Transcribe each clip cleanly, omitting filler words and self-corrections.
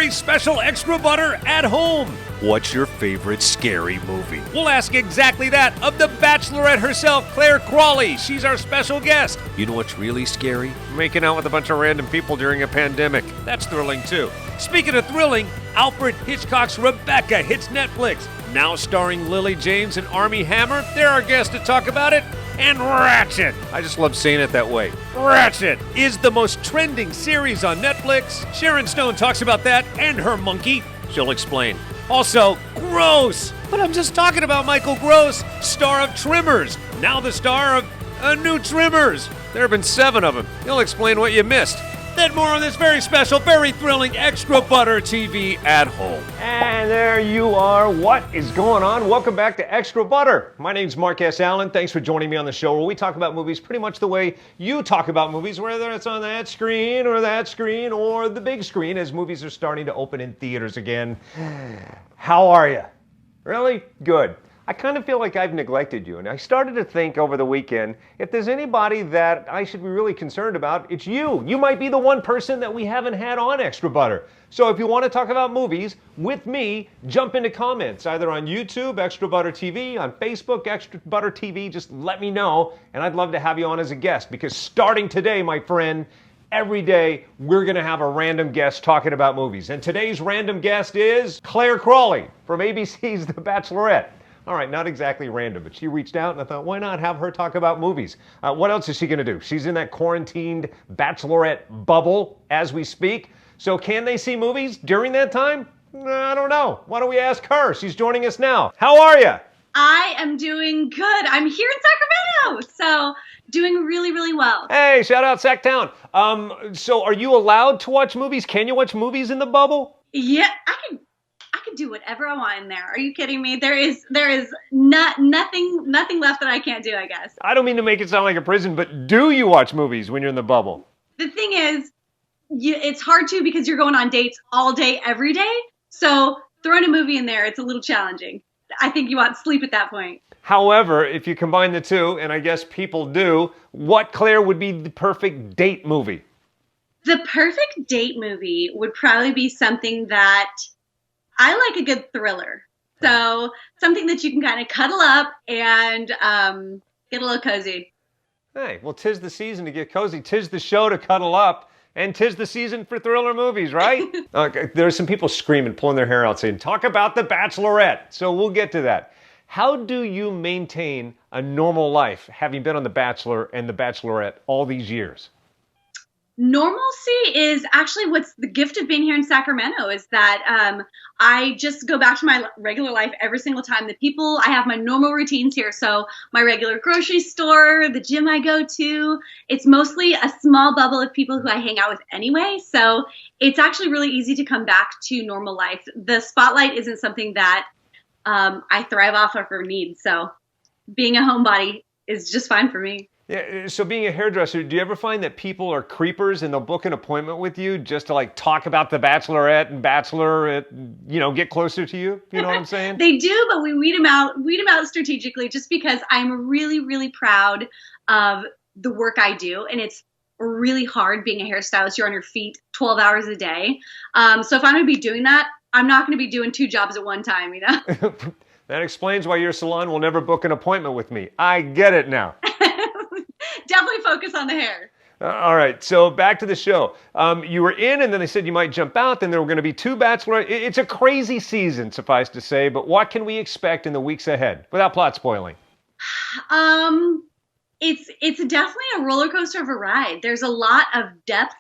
very special Extra Butter at home. What's your favorite scary movie? We'll ask exactly that of the Bachelorette herself, Clare Crawley. She's our special guest. You know what's really scary? Making out with a bunch of random people during a pandemic. That's thrilling too. Speaking of thrilling, Alfred Hitchcock's Rebecca hits Netflix. Now starring Lilly James and Armie Hammer, they're our guests to talk about it. And Ratched, I just love saying it that way, Ratched is the most trending series on Netflix. Sharon Stone talks about that and her monkey. She'll explain. Also, Gross, but I'm just talking about Michael Gross, star of Tremors, now the star of a new Tremors. There have been 7 of them. He'll explain what you missed. Then more on this very special, very thrilling Extra Butter TV at home. And there you are. What is going on? Welcome back to Extra Butter. My name's Mark S. Allen. Thanks for joining me on the show where we talk about movies pretty much the way you talk about movies, whether it's on that screen or the big screen as movies are starting to open in theaters again. How are you? Really? Good. I kind of feel like I've neglected you, and I started to think over the weekend, if there's anybody that I should be really concerned about, it's you. You might be the one person that we haven't had on Extra Butter. So if you want to talk about movies with me, jump into comments, either on YouTube, Extra Butter TV, on Facebook, Extra Butter TV, just let me know, and I'd love to have you on as a guest, because starting today, my friend, every day, we're going to have a random guest talking about movies. And today's random guest is Clare Crawley from ABC's The Bachelorette. All right, not exactly random, but she reached out and I thought, why not have her talk about movies? What else is she going to do? She's in that quarantined Bachelorette bubble as we speak. So can they see movies during that time? I don't know. Why don't we ask her? She's joining us now. How are you? I am doing good. I'm here in Sacramento, so doing really, really well. Hey, shout out Sacktown. So are you allowed to watch movies? Can you watch movies in the bubble? Yeah, I can do whatever I want in there. Are you kidding me? There is nothing left that I can't do, I guess. I don't mean to make it sound like a prison, but do you watch movies when you're in the bubble? The thing is, it's hard to because you're going on dates all day, every day. So throwing a movie in there, it's a little challenging. I think you want sleep at that point. However, if you combine the two, and I guess people do, what, Claire, would be the perfect date movie? The perfect date movie would probably be something that I like a good thriller. So something that you can kind of cuddle up and get a little cozy. Hey, well, 'tis the season to get cozy. 'Tis the show to cuddle up. And 'tis the season for thriller movies, right? Okay, there's some people screaming, pulling their hair out, saying, talk about The Bachelorette. So we'll get to that. How do you maintain a normal life, having been on The Bachelor and The Bachelorette all these years? Normalcy is actually what's the gift of being here in Sacramento is that I just go back to my regular life every single time. I have my normal routines here. So my regular grocery store, the gym I go to, it's mostly a small bubble of people who I hang out with anyway. So it's actually really easy to come back to normal life. The spotlight isn't something that I thrive off of or need. So being a homebody is just fine for me. Yeah, so being a hairdresser, do you ever find that people are creepers and they'll book an appointment with you just to like talk about The Bachelorette and Bachelor, get closer to you? You know what I'm saying? They do, but we weed them out strategically just because I'm really, really proud of the work I do. And it's really hard being a hairstylist. You're on your feet 12 hours a day. So if I'm going to be doing that, I'm not going to be doing 2 jobs at one time, That explains why your salon will never book an appointment with me. I get it now. Definitely focus on the hair. All right, so back to the show. You were in, and then they said you might jump out. Then there were going to be 2 Bachelorettes. It's a crazy season, suffice to say. But what can we expect in the weeks ahead, without plot spoiling? It's definitely a roller coaster of a ride. There's a lot of depth,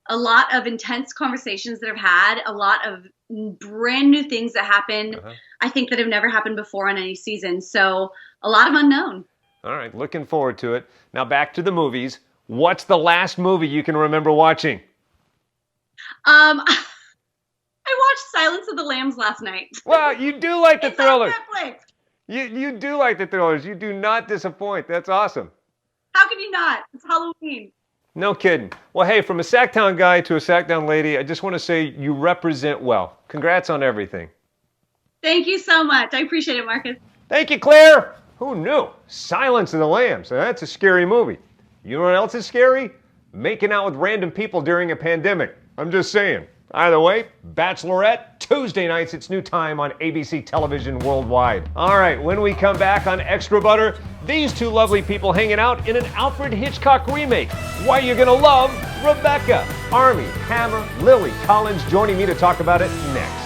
a lot of intense conversations that I've had, a lot of brand new things that happen. I think that have never happened before on any season. So a lot of unknown. All right, looking forward to it. Now back to the movies. What's the last movie you can remember watching? I watched Silence of the Lambs last night. Well, you do like the thrillers. On Netflix. You do like the thrillers. You do not disappoint. That's awesome. How can you not? It's Halloween. No kidding. Well, hey, from a Sacktown guy to a Sacktown lady, I just want to say you represent well. Congrats on everything. Thank you so much. I appreciate it, Marcus. Thank you, Claire. Who knew? Silence of the Lambs. That's a scary movie. You know what else is scary? Making out with random people during a pandemic. I'm just saying. Either way, Bachelorette, Tuesday nights, it's new time on ABC television worldwide. All right, when we come back on Extra Butter, these two lovely people hanging out in an Alfred Hitchcock remake. Why you're gonna love Rebecca. Armie, Hammer, Lilly, Collins joining me to talk about it next.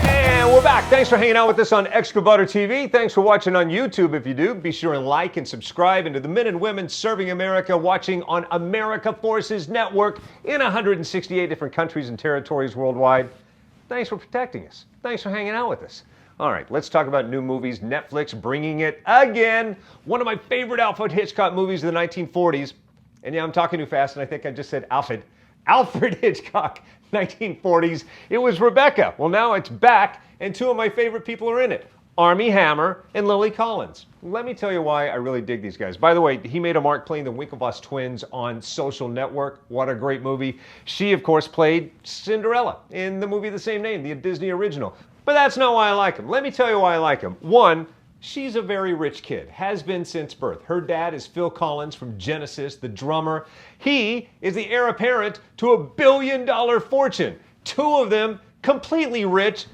And we're back. Thanks for hanging out with us on Extra Butter TV. Thanks for watching on YouTube. If you do, be sure and like and subscribe. And to the men and women serving America, watching on America Forces Network in 168 different countries and territories worldwide, thanks for protecting us. Thanks for hanging out with us. All right, let's talk about new movies. Netflix bringing it again. One of my favorite Alfred Hitchcock movies of the 1940s. And yeah, I'm talking too fast, and I think I just said Alfred. Alfred Hitchcock, 1940s. It was Rebecca. Well, now it's back, and two of my favorite people are in it. Armie Hammer and Lily Collins. Let me tell you why I really dig these guys. By the way, he made a mark playing the Winklevoss twins on Social Network. What a great movie. She, of course, played Cinderella in the movie of the same name, the Disney original. But that's not why I like him. Let me tell you why I like him. One, she's a very rich kid, has been since birth. Her dad is Phil Collins from Genesis, the drummer. He is the heir apparent to a billion-dollar fortune. Two of them completely rich,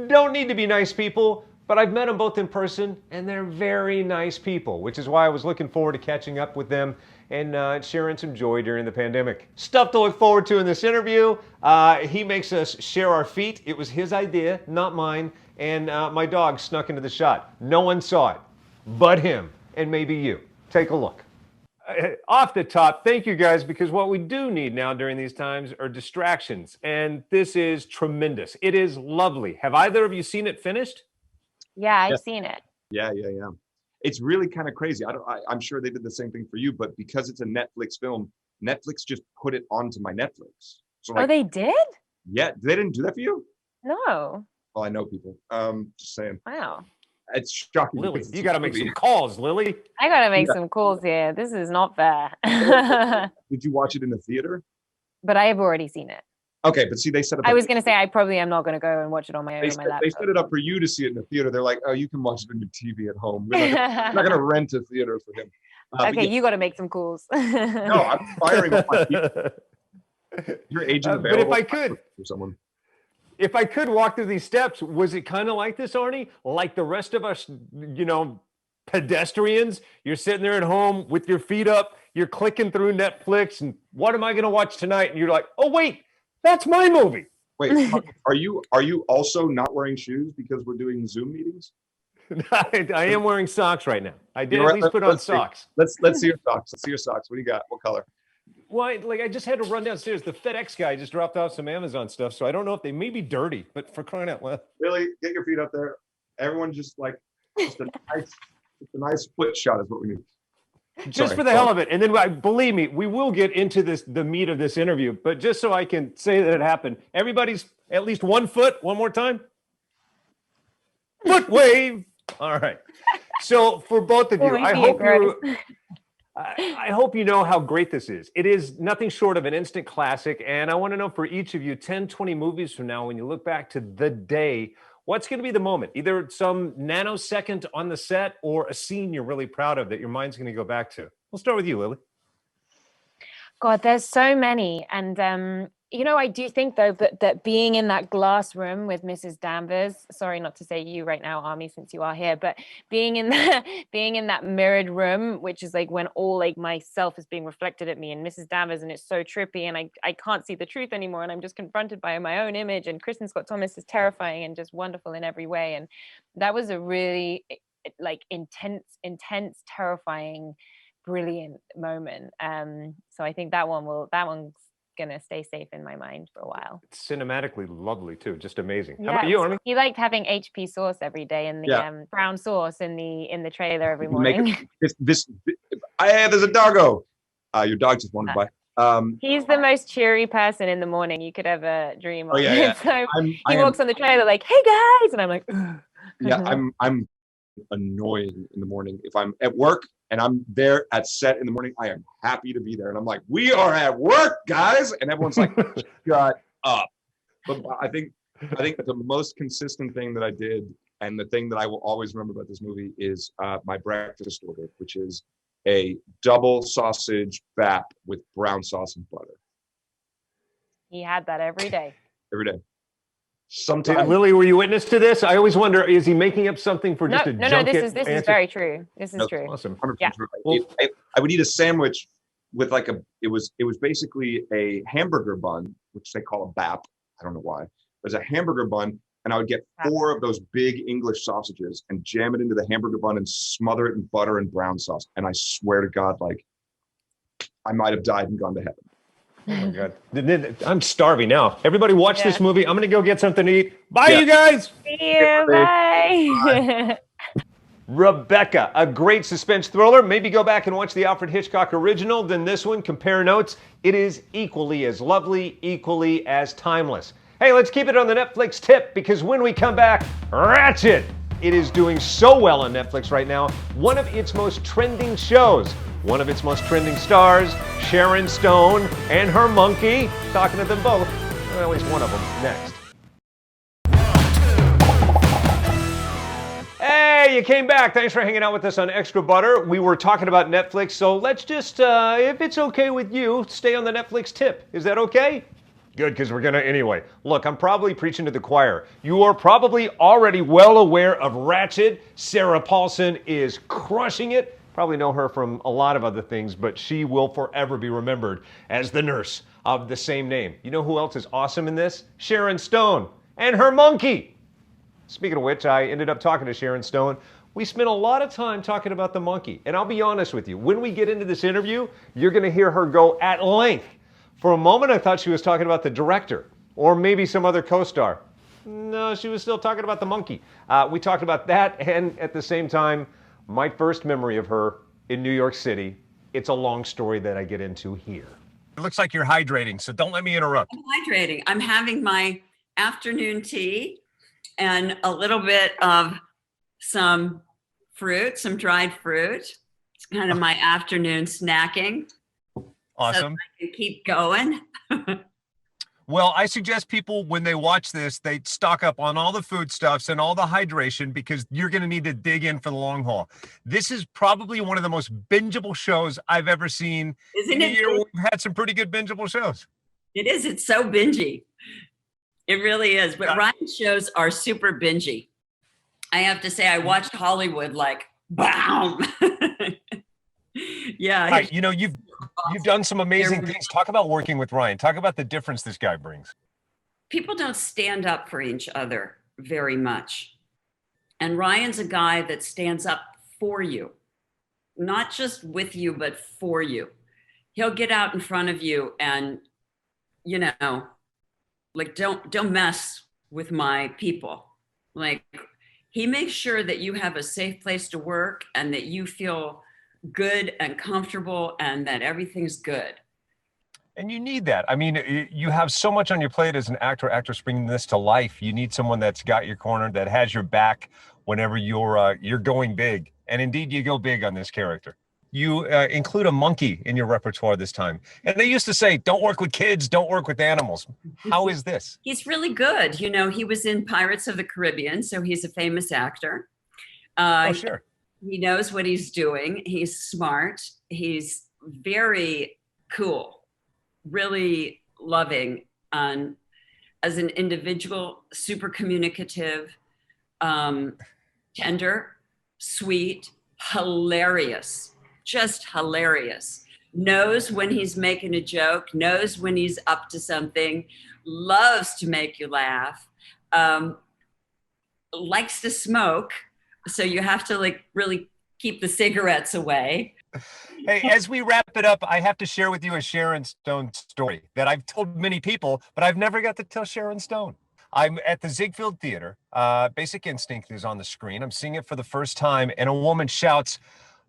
don't need to be nice people, but I've met them both in person, and they're very nice people, which is why I was looking forward to catching up with them and sharing some joy during the pandemic. Stuff to look forward to in this interview. He makes us share our feet. It was his idea, not mine. And my dog snuck into the shot. No one saw it, but him, and maybe you. Take a look. Off the top, thank you guys, because what we do need now during these times are distractions. And this is tremendous. It is lovely. Have either of you seen it finished? Yeah, I've seen it. Yeah. It's really kind of crazy. I'm sure they did the same thing for you, but because it's a Netflix film, Netflix just put it onto my Netflix. So Oh, they did? Yeah, they didn't do that for you? No. Well, I know people. Just saying. Wow. It's shocking. Lily, you got to make some calls, Lily. I gotta make some calls here. This is not fair. Did you watch it in the theater? But I have already seen it. Okay, but see, they set up. I was gonna say I probably am not gonna go and watch it on my own They on my set, laptop. they set it up for you to see it in the theater. They're like, oh, you can watch it on your TV at home. We're not going to rent a theater for him. Okay, you got to make some calls. No, I'm firing up my people. Your agent available. But if I could, for someone. If I could walk through these steps, was it kind of like this, Arnie? Like the rest of us, pedestrians? You're sitting there at home with your feet up, you're clicking through Netflix, and what am I going to watch tonight? And you're like, oh, wait, that's my movie. Wait, are you also not wearing shoes because we're doing Zoom meetings? I am wearing socks right now. I did at least put on socks. Let's see your socks. Let's see your socks. What do you got? What color? Well, I just had to run downstairs. The FedEx guy just dropped off some Amazon stuff, so I don't know if they may be dirty, but for crying out loud. Really, get your feet up there. Everyone just a nice foot shot is what we need. Just for the hell of it. And then believe me, we will get into the meat of this interview, but just so I can say that it happened, everybody's at least 1 foot, one more time. Foot wave. All right. So for both of you, I hope you know how great this is. It is nothing short of an instant classic. And I want to know for each of you, 10, 20 movies from now, when you look back to the day, what's going to be the moment? Either some nanosecond on the set or a scene you're really proud of that your mind's going to go back to. We'll start with you, Lily. God, there's so many. And, I do think, though, that being in that glass room with Mrs. Danvers, sorry not to say you right now, Armie, since you are here, but being in that mirrored room, which is like when all myself is being reflected at me and Mrs. Danvers, and it's so trippy and I can't see the truth anymore. And I'm just confronted by my own image, and Kristen Scott Thomas is terrifying and just wonderful in every way. And that was a really intense, terrifying, brilliant moment. So I think that one's gonna stay safe in my mind for a while. It's cinematically lovely too, just amazing. Yeah, how about you, Armie? He liked having HP sauce every day and the brown sauce in the trailer every morning. There's a doggo. Your dog just wandered by. He's the most cheery person in the morning you could ever dream of. Oh, yeah. So he walks on the trailer like, "Hey guys," and I'm like, ugh. Yeah, I'm annoyed in the morning. If I'm at work and I'm there at set in the morning, I am happy to be there. And I'm like, we are at work, guys. And everyone's like, shut up. But I think the most consistent thing that I did, and the thing that I will always remember about this movie, is my breakfast order, which is a double sausage bap with brown sauce and butter. He had that every day. Every day. Sometimes. Lily, were you witness to this? I always wonder, is he making up something for just a junket? This is very true. This is true. Awesome. 100% Yeah. true. Well, I would eat a sandwich with like it was basically a hamburger bun, which they call a bap. I don't know why. It was a hamburger bun, and I would get 4 of those big English sausages and jam it into the hamburger bun and smother it in butter and brown sauce. And I swear to God, like I might have died and gone to heaven. Oh my God. I'm starving now. Everybody watch this movie. I'm going to go get something to eat. Bye, Yeah. you guys. See you. Bye. Rebecca, a great suspense thriller. Maybe go back and watch the Alfred Hitchcock original, then this one, compare notes. It is equally as lovely, equally as timeless. Hey, let's keep it on the Netflix tip, because when we come back, Ratched. It is doing so well on Netflix right now. One of its most trending shows. One of its most trending stars, Sharon Stone, and her monkey. Talking to them both, well, at least one of them, next. Hey, you came back. Thanks for hanging out with us on Extra Butter. We were talking about Netflix, so let's just, if it's okay with you, stay on the Netflix tip. Is that okay? Good, because we're going to anyway. Look, I'm probably preaching to the choir. You are probably already well aware of Ratched. Sarah Paulson is crushing it. Probably know her from a lot of other things, but she will forever be remembered as the nurse of the same name. You know who else is awesome in this? Sharon Stone and her monkey. Speaking of which, I ended up talking to Sharon Stone. We spent a lot of time talking about the monkey. And I'll be honest with you, when we get into this interview, you're going to hear her go at length. For a moment, I thought she was talking about the director or maybe some other co-star. No, she was still talking about the monkey. We talked about that, and at the same time, my first memory of her in New York City. It's a long story that I get into here. It looks like you're hydrating, so don't let me interrupt. I'm hydrating. I'm having my afternoon tea and a little bit of some fruit, some dried fruit. It's kind of my afternoon snacking. Awesome. So I can keep going. Well, I suggest people, when they watch this, they stock up on all the foodstuffs and all the hydration, because you're going to need to dig in for the long haul. This is probably one of the most bingeable shows I've ever seen. Isn't it? We've had some pretty good bingeable shows. It is. It's so bingy. It really is. But Ryan's shows are super bingy. I have to say, I watched Hollywood like, bam. Yeah. Right, you know, you've done some amazing things. Talk about working with Ryan. Talk about the difference this guy brings. People don't stand up for each other very much. And Ryan's a guy that stands up for you, not just with you, but for you. He'll get out in front of you and, you know, like, don't mess with my people. Like, he makes sure that you have a safe place to work and that you feel good and comfortable and that everything's good. And you need that. I mean, you have so much on your plate as an actor, actress bringing this to life. You need someone that's got your corner, that has your back whenever you're going big. And indeed, you go big on this character. You include a monkey in your repertoire this time. And they used to say, don't work with kids, don't work with animals. How is this? He's really good. You know, he was in Pirates of the Caribbean, so he's a famous actor. Oh, sure. He knows what he's doing. He's smart. He's very cool, really loving, as an individual, super communicative, tender, sweet, hilarious, just hilarious. Knows when he's making a joke, knows when he's up to something, loves to make you laugh, likes to smoke. So you have to like really keep the cigarettes away. Hey, as we wrap it up, I have to share with you a Sharon Stone story that I've told many people, but I've never got to tell Sharon Stone. I'm at the Ziegfeld Theater. Basic Instinct is on the screen. I'm seeing it for the first time, and a woman shouts,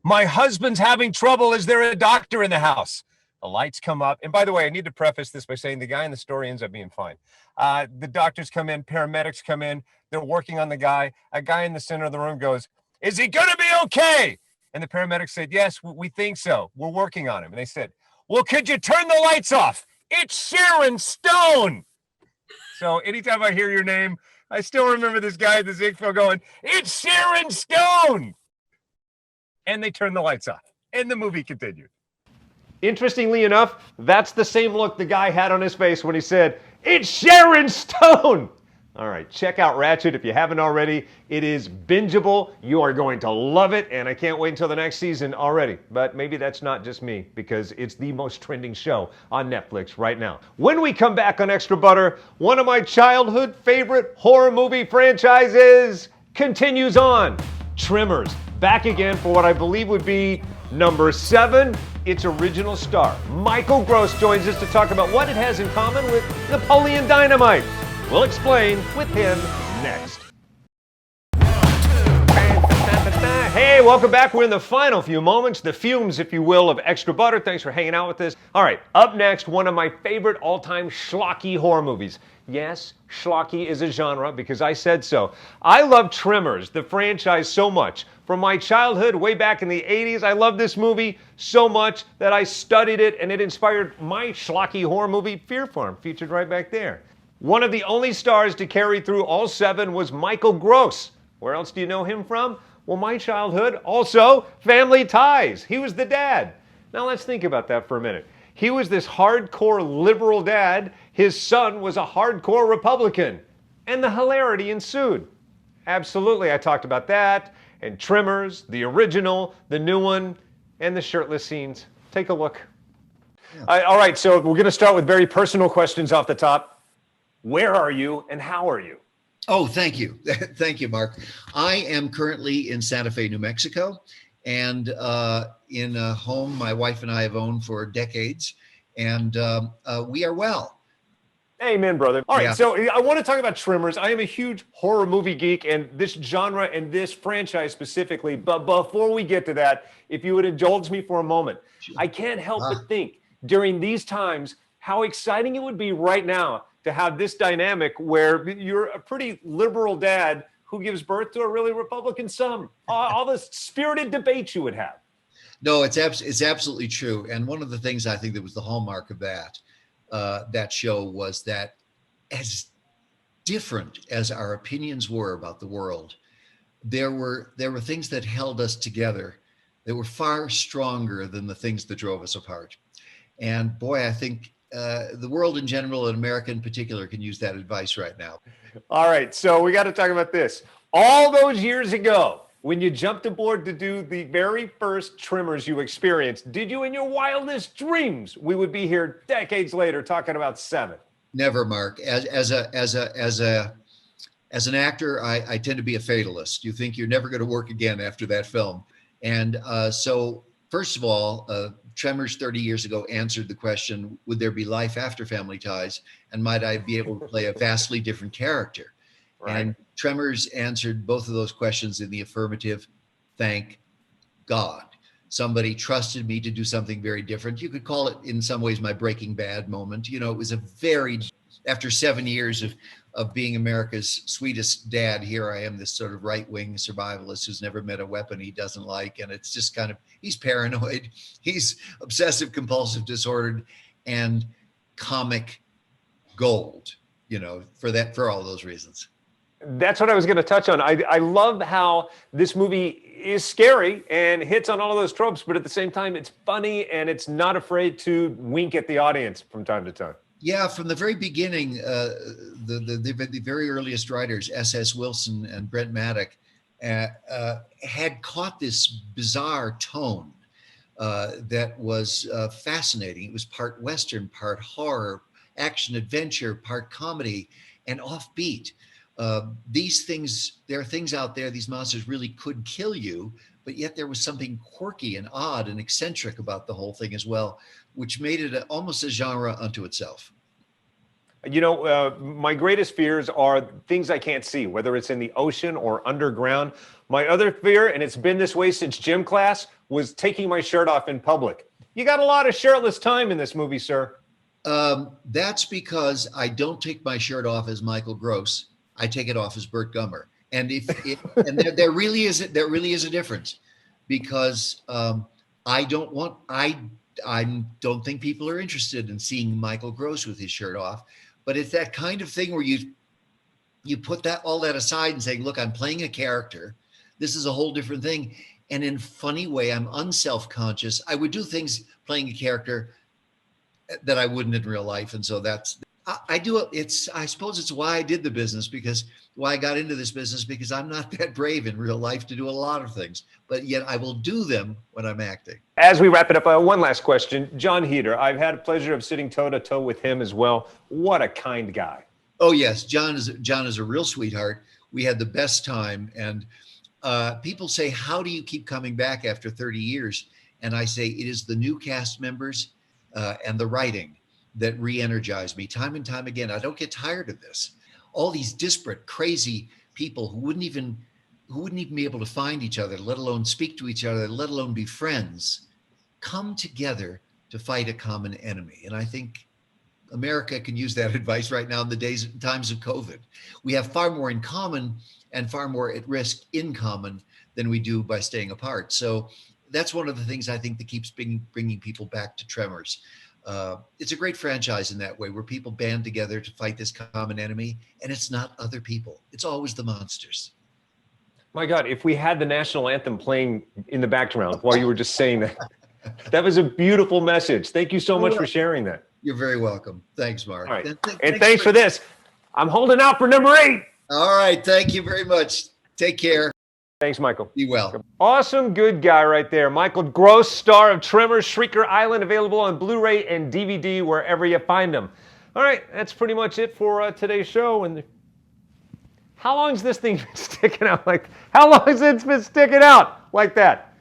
"My husband's having trouble. Is there a doctor in the house?" The lights come up. And by the way, I need to preface this by saying the guy in the story ends up being fine. The doctors come in, paramedics come in. They're working on the guy. A guy in the center of the room goes, "Is he going to be okay?" And the paramedics said, "Yes, we think so. We're working on him." And they said, "Well, could you turn the lights off? It's Sharon Stone." So anytime I hear your name, I still remember this guy at the Ziegfeld going, "It's Sharon Stone." And they turned the lights off. And the movie continued. Interestingly enough, that's the same look the guy had on his face when he said, "It's Sharon Stone!" All right, check out Ratched if you haven't already. It is bingeable. You are going to love it, and I can't wait until the next season already. But maybe that's not just me, because it's the most trending show on Netflix right now. When we come back on Extra Butter, one of my childhood favorite horror movie franchises continues on. Tremors, back again for what I believe would be number 7. Its original star, Michael Gross, joins us to talk about what it has in common with Napoleon Dynamite. We'll explain with him next. Hey, welcome back. We're in the final few moments, the fumes, if you will, of Extra Butter. Thanks for hanging out with us. All right, up next, one of my favorite all-time schlocky horror movies. Yes, schlocky is a genre because I said so. I love Tremors, the franchise, so much. From my childhood, way back in the 80s, I loved this movie so much that I studied it, and it inspired my schlocky horror movie, Fear Farm, featured right back there. One of the only stars to carry through all 7 was Michael Gross. Where else do you know him from? Well, my childhood, also Family Ties. He was the dad. Now let's think about that for a minute. He was this hardcore liberal dad. His son was a hardcore Republican. And the hilarity ensued. Absolutely, I talked about that, and Tremors, the original, the new one, and the shirtless scenes. Take a look. Yeah. All right, so we're going to start with very personal questions off the top. Where are you and how are you? Oh, thank you. Thank you, Mark. I am currently in Santa Fe, New Mexico, and in a home my wife and I have owned for decades, and we are well. Amen, brother. All right, so I want to talk about Tremors. I am a huge horror movie geek, and this genre and this franchise specifically. But before we get to that, if you would indulge me for a moment, I can't help but think during these times how exciting it would be right now to have this dynamic where you're a pretty liberal dad who gives birth to a really Republican son. All the spirited debates you would have. No, it's absolutely true. And one of the things I think that was the hallmark of that show was that, as different as our opinions were about the world, there were things that held us together that were far stronger than the things that drove us apart. And boy, I think the world in general and America in particular can use that advice right now. All right, so we got to talk about this. All those years ago, when you jumped aboard to do the very first Tremors you experienced, did you in your wildest dreams we would be here decades later talking about 7? Never, Mark. As an actor, I tend to be a fatalist. You think you're never going to work again after that film. And so first of all, Tremors 30 years ago answered the question, would there be life after Family Ties? And might I be able to play a vastly different character? Right. And Tremors answered both of those questions in the affirmative. Thank God. Somebody trusted me to do something very different. You could call it in some ways my Breaking Bad moment. You know, it was after 7 years of being America's sweetest dad, here I am, this sort of right-wing survivalist who's never met a weapon he doesn't like. And it's just kind of, he's paranoid, he's obsessive compulsive disordered, and comic gold, you know, for all those reasons. That's what I was going to touch on. I love how this movie is scary and hits on all of those tropes, but at the same time, it's funny and it's not afraid to wink at the audience from time to time. Yeah, from the very beginning, the very earliest writers, S.S. Wilson and Brent Maddock, had caught this bizarre tone that was fascinating. It was part Western, part horror, action adventure, part comedy, and offbeat. These things, there are things out there, these monsters really could kill you, but yet there was something quirky and odd and eccentric about the whole thing as well, which made it almost a genre unto itself. You know, my greatest fears are things I can't see, whether it's in the ocean or underground. My other fear, and it's been this way since gym class, was taking my shirt off in public. You got a lot of shirtless time in this movie, sir. That's because I don't take my shirt off as Michael Gross. I take it off as Burt Gummer. And there really is a difference, because I don't think people are interested in seeing Michael Gross with his shirt off. But it's that kind of thing where you put all that aside and say, look, I'm playing a character. This is a whole different thing. And in a funny way, I'm unself-conscious. I would do things playing a character that I wouldn't in real life. And so I do it. I suppose it's why I did the business, because why I got into this business, because I'm not that brave in real life to do a lot of things, but yet I will do them when I'm acting. As we wrap it up, one last question. John Heder, I've had the pleasure of sitting toe-to-toe with him as well. What a kind guy. Oh, yes. John is a real sweetheart. We had the best time. And people say, how do you keep coming back after 30 years? And I say, it is the new cast members and the writing that re-energize me time and time again. I don't get tired of this. All these disparate, crazy people who wouldn't even be able to find each other, let alone speak to each other, let alone be friends, come together to fight a common enemy. And I think America can use that advice right now in the times of COVID. We have far more in common and far more at risk in common than we do by staying apart. So that's one of the things I think that keeps bringing people back to Tremors. It's a great franchise in that way, where people band together to fight this common enemy, and it's not other people. It's always the monsters. My God, if we had the national anthem playing in the background while you were just saying that, that was a beautiful message. Thank you so much for sharing that. You're very welcome. Thanks, Mark. All right. And thanks for this. I'm holding out for number 8. All right. Thank you very much. Take care. Thanks, Michael. Be well. Awesome, good guy right there. Michael Gross, star of Tremors Shrieker Island, available on Blu-ray and DVD wherever you find them. All right, that's pretty much it for today's show. And how long's this thing been sticking out like? How long has it been sticking out like that?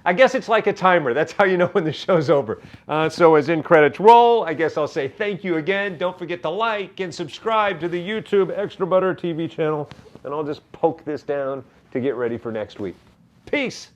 I guess it's like a timer. That's how you know when the show's over. So as in credits roll, I guess I'll say thank you again. Don't forget to like and subscribe to the YouTube Extra Butter TV channel. And I'll just poke this down to get ready for next week. Peace.